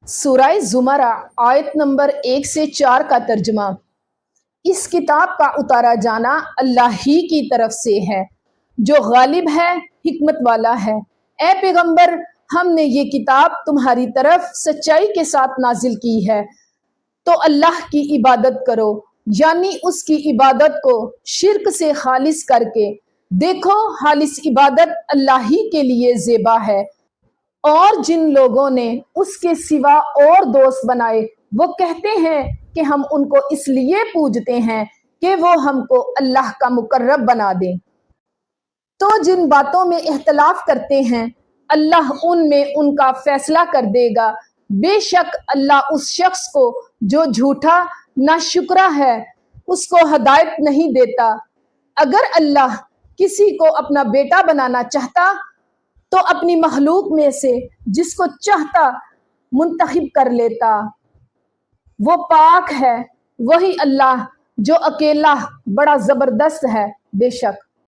सूरह जुमरा आयत नंबर 1 से 4 का तर्जुमा। इस किताब का उतारा जाना अल्लाह ही की तरफ से है जो गालिब है, हिकमत वाला है। ए पैगंबर, हमने ये किताब तुम्हारी तरफ सच्चाई के साथ नाजिल की है, तो अल्लाह की इबादत करो, यानी उसकी इबादत को शिर्क से खालिस करके। देखो, खालिस इबादत अल्लाह ही के लिए ज़ेबा है। और जिन लोगों ने उसके सिवा और दोस्त बनाए, वो कहते हैं कि हम उनको इसलिए पूजते हैं कि वो हमको अल्लाह का मुकर्रब बना दें। तो जिन बातों में इख्तलाफ करते हैं, अल्लाह उनमें उनका फैसला कर देगा। बेशक अल्लाह उस शख्स को जो झूठा नाशुक्रा है उसको हदायत नहीं देता। अगर अल्लाह किसी को अपना बेटा बनाना चाहता तो अपनी मखलूक में से जिसको चाहता मुंतखब कर लेता। वो पाक है, वही अल्लाह जो अकेला बड़ा जबरदस्त है। बेशक